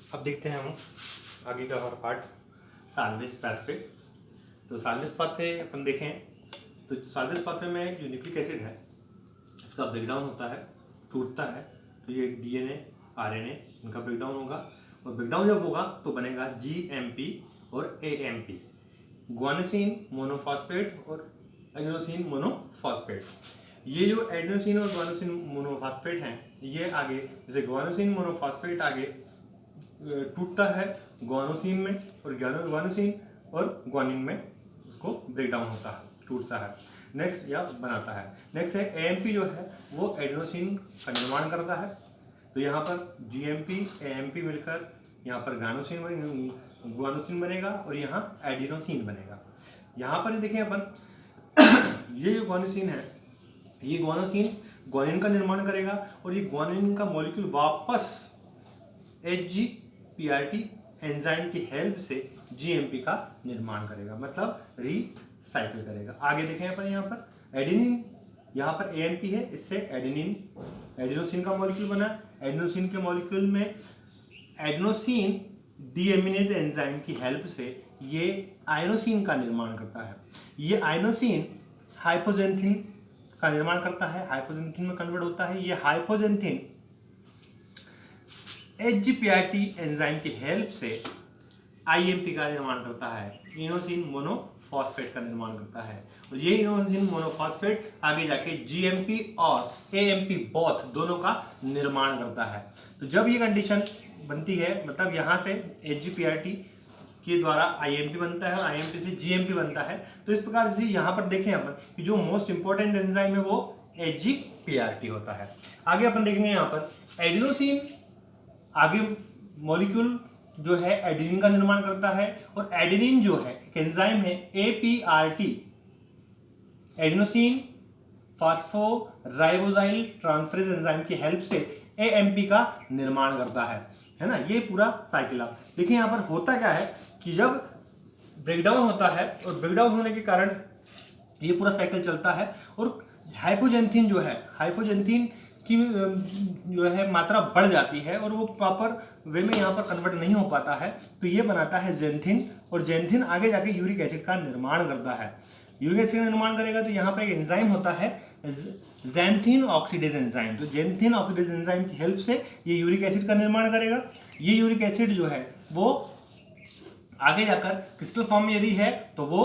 अब देखते हैं हम आगे का और पार्ट साल्वेज पाथवे। तो साल्वेज पाथवे अपन देखें तो साल्वेज पाथवे में जो न्यूक्लिक एसिड है इसका ब्रेकडाउन होता है, टूटता है, तो ये डीएनए आरएनए इनका ब्रेकडाउन होगा और ब्रेकडाउन जब होगा तो बनेगा जीएमपी और एएमपी, ग्वानिसिन मोनोफॉस्फेट और एडेनोसिन मोनोफॉस्फेट। ये जो एडेनोसिन और ग्वानिसिन मोनोफॉस्फेट हैं ये आगे जैसे ग्वानिसिन मोनोफॉस्फेट आगे टूटता है ग्वानोसिन में और ग्वानोसिन और ग्वानिन में उसको ब्रेकडाउन होता है, टूटता है नेक्स्ट या बनाता है। नेक्स्ट है एएमपी जो है वो एडेनोसिन का निर्माण करता है, तो यहाँ पर जीएमपी एएमपी मिलकर यहाँ पर ग्वानोसिन बनेगा और यहाँ एडिनोसिन बनेगा। यहाँ पर देखें अपन ये जो ग्वानोसिन है ये ग्वानोसिन ग्वानिन का निर्माण करेगा और ये ग्वानिन का मॉलिक्यूल वापस HGPRT एंजाइम की हेल्प से GMP का निर्माण करेगा, मतलब रिसाइकिल करेगा। आगे देखें अपन यहाँ पर एडेनिन, यहाँ पर AMP है, इससे एडेनोसिन का मॉलिक्यूल बना। एडेनोसिन के मॉलिक्यूल में एडेनोसिन डीएमिनेज एंजाइम की हेल्प से ये आयनोसिन का निर्माण करता है। ये आयनोसिन हाइपोजेंथिन का निर्माण करता है, हाइपोजेंथिन में कन्वर्ट होता है। ये हाइपोजेंथिन HGPRT एंजाइम की हेल्प से IMP का निर्माण करता है, इनोसिन मोनोफॉस्फेट का निर्माण करता है और ये इनोसिन मोनोफॉस्फेट आगे जाके GMP और AMP बोथ दोनों का निर्माण करता है। तो जब ये कंडीशन बनती है मतलब यहाँ से HGPRT के द्वारा IMP बनता है और IMP से GMP बनता है, तो इस प्रकार से यहाँ पर देखें अपन कि जो मोस्ट इंपॉर्टेंट एंजाइम है वो HGPRT होता है। आगे अपन देखेंगे यहाँ पर एडिनोसिन आगे मॉलिक्यूल जो है एडेनिन का निर्माण करता है और एडेनिन जो है एक एंजाइम है APRT एडेनोसिन फास्फोराइबोजाइल ट्रांसफरेज एंजाइम की हेल्प से AMP का निर्माण करता है ना। ये पूरा साइकिल आप देखिए यहाँ पर होता क्या है कि जब ब्रेकडाउन होता है और ब्रेकडाउन होने के कारण ये पूरा साइकिल चलता है और हाइपोजेंथिन जो है हाइपोजेंथिन की जो है मात्रा बढ़ जाती है और वो प्रॉपर वे में यहाँ पर कन्वर्ट नहीं हो पाता है, तो ये बनाता है जेंथिन और जेंथिन आगे जाके यूरिक एसिड का निर्माण करता है। यूरिक एसिड का निर्माण करेगा तो यहाँ पर एक एंजाइम होता है ज़ैंथिन ऑक्सीडेज एंजाइम, तो ज़ैंथिन ऑक्सीडेज एंजाइम की हेल्प से ये यूरिक एसिड का निर्माण करेगा। ये यूरिक एसिड जो है वो आगे जाकर क्रिस्टल फॉर्म में यदि है तो वो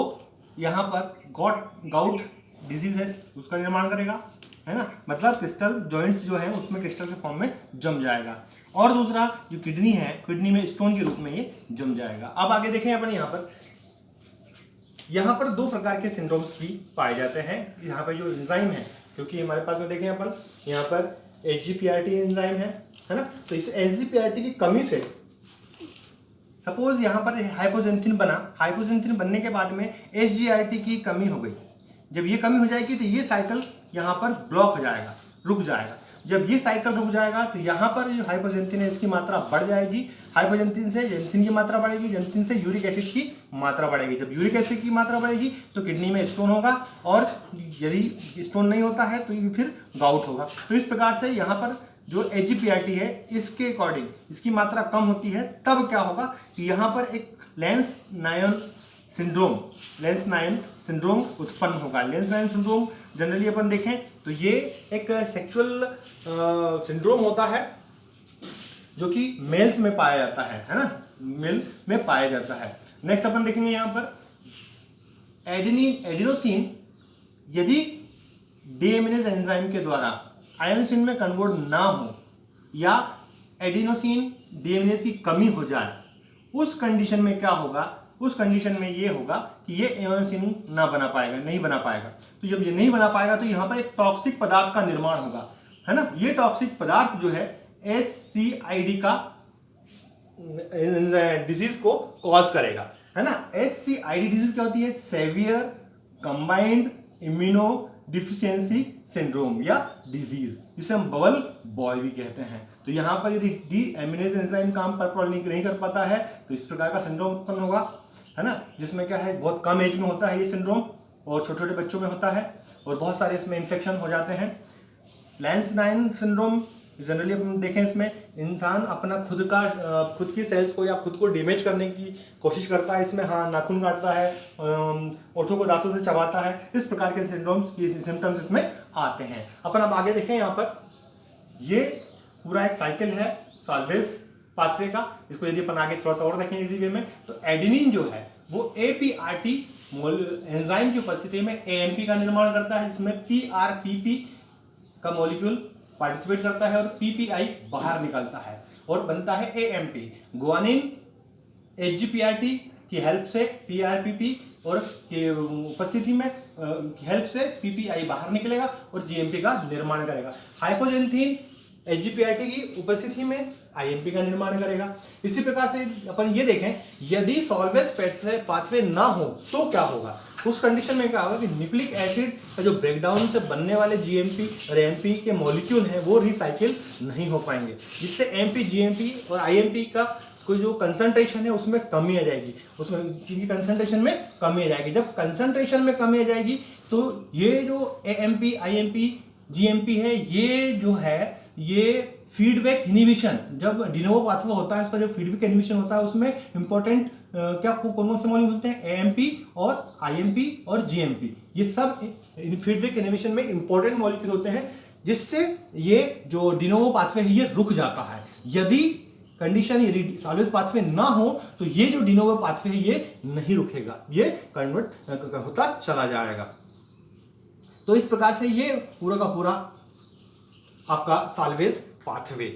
यहाँ पर गाउट डिजीज है उसका निर्माण करेगा, है ना, मतलब क्रिस्टल जॉइंट्स जो है उसमें क्रिस्टल के फॉर्म में जम जाएगा। और दूसरा जो किडनी है, किडनी में स्टोन के रूप में ये जम जाएगा। अब आगे देखें अपन यहाँ पर दो प्रकार के सिंड्रोम्स भी पाए जाते हैं यहाँ पर जो एंजाइम है, क्योंकि हमारे पास में देखें अपन यहाँ पर HGPRT एंजाइम है ना, तो इस HGPRT की कमी से सपोज यहाँ पर हाइपोजेंथिन बना, हाइपोजेंथिन बनने के बाद में HGRT की कमी हो गई। जब ये कमी हो जाएगी तो ये साइकिल यहाँ पर ब्लॉक हो जाएगा, रुक जाएगा। जब ये साइकिल रुक जाएगा तो यहाँ पर जो हाइपोजेंथिन है इसकी मात्रा बढ़ जाएगी, हाइपोजेंथिन से जेंथिन की मात्रा बढ़ेगी, जेंथिन से यूरिक एसिड की मात्रा बढ़ेगी। जब यूरिक एसिड की मात्रा बढ़ेगी तो किडनी में स्टोन होगा और यदि स्टोन नहीं होता है तो फिर गाउट होगा। तो इस प्रकार से यहाँ पर जो HGPRT है इसके अकॉर्डिंग इसकी मात्रा कम होती है, तब क्या होगा कि यहाँ पर एक लेंस नायन सिंड्रोम उत्पन्न होगा। लेंस नायन सिंड्रोम जनरली अपन देखें तो ये एक सेक्सुअल सिंड्रोम होता है जो कि मेल्स में पाया जाता है ना, मेल में पाया जाता है। नेक्स्ट अपन देखेंगे यहाँ पर एडिनोसिन यदि डीएमिनेज एंजाइम के द्वारा आयनोसिन में कन्वर्ट ना हो या एडिनोसिन डीएमिनेज की कमी हो जाए, उस कंडीशन में क्या होगा, उस कंडीशन में ये होगा कि ये एडिनोसिन नहीं बना पाएगा। तो जब ये नहीं बना पाएगा तो यहाँ पर एक टॉक्सिक पदार्थ का निर्माण होगा, है ना। ये टॉक्सिक पदार्थ जो है HCID का डिजीज को कॉज करेगा, है ना। HCID डिजीज क्या होती है, severe combined immunodeficiency syndrome या डिजीज, जिसे हम बबल बॉय भी कहते हैं। तो यहाँ पर यदि डीएमिनेज एंजाइम काम प्रॉपर्ली नहीं कर पाता है तो इस प्रकार का सिंड्रोम उत्पन्न होगा, है ना, जिसमें क्या है बहुत कम एज में होता है ये सिंड्रोम और छोटे छोटे बच्चों में होता है और बहुत सारे इसमें इन्फेक्शन हो जाते हैं। लेंस नायन सिंड्रोम जनरली हम देखें इसमें इंसान अपना खुद की सेल्स को या खुद को डैमेज करने की कोशिश करता है। इसमें हाँ, नाखून काटता है, ओठों को दांतों से चबाता है, इस प्रकार के सिम्टम्स इसमें आते हैं। अपन अब आगे देखें, यहाँ पर ये पूरा एक साइकिल है साल्वेज पाथवे का। इसको यदि अपन आगे थोड़ा सा और देखें इजी वे में, तो एडेनिन जो है वो APRT एंजाइम की उपस्थिति में AMP का निर्माण करता है, जिसमें PRPP का मॉलिक्यूल पार्टिसिपेट करता है और PPI बाहर निकलता है और बनता है AMP। ग्वानिन HGPRT की हेल्प से PRPP और की उपस्थिति में हेल्प से PPI बाहर निकलेगा और GMP का निर्माण करेगा। हाइपोजेंथीन HGPRT की उपस्थिति में IMP का निर्माण करेगा। इसी प्रकार से अपन ये देखें, यदि सॉल्वेज पाथवे ना हो तो क्या होगा। उस कंडीशन में क्या होगा कि न्यूक्लिक एसिड का जो ब्रेकडाउन से बनने वाले GMP और AMP के मॉलिक्यूल हैं वो रिसाइकिल नहीं हो पाएंगे, जिससे AMP, GMP और IMP का कोई जो कंसंट्रेशन है उसमें कमी आ जाएगी, उसमें इनकी कंसंट्रेशन में कमी आ जाएगी। जब कंसंट्रेशन में कमी आ जाएगी तो ये जो AMP, IMP, GMP है, ये जो है ये फीडबैक इनहिबिशन, जब डिनोवो पाथवे होता है उसका जो फीडबैक इनहिबिशन होता है उसमें इंपॉर्टेंट क्या कौन से मॉलिक्यूल होते हैं, AMP और IMP और GMP। ये सब फीडबैक इनहिबिशन में इंपॉर्टेंट मॉलिक्यूल होते हैं, जिससे ये जो डिनोवो पाथवे है ये रुक जाता है। यदि सॉल्वेज पाथवे ना हो तो ये जो डिनोवो पाथवे है ये नहीं रुकेगा, ये कन्वर्ट होता चला जाएगा। तो इस प्रकार से ये पूरा का पूरा आपका सॉल्वेज पाथवे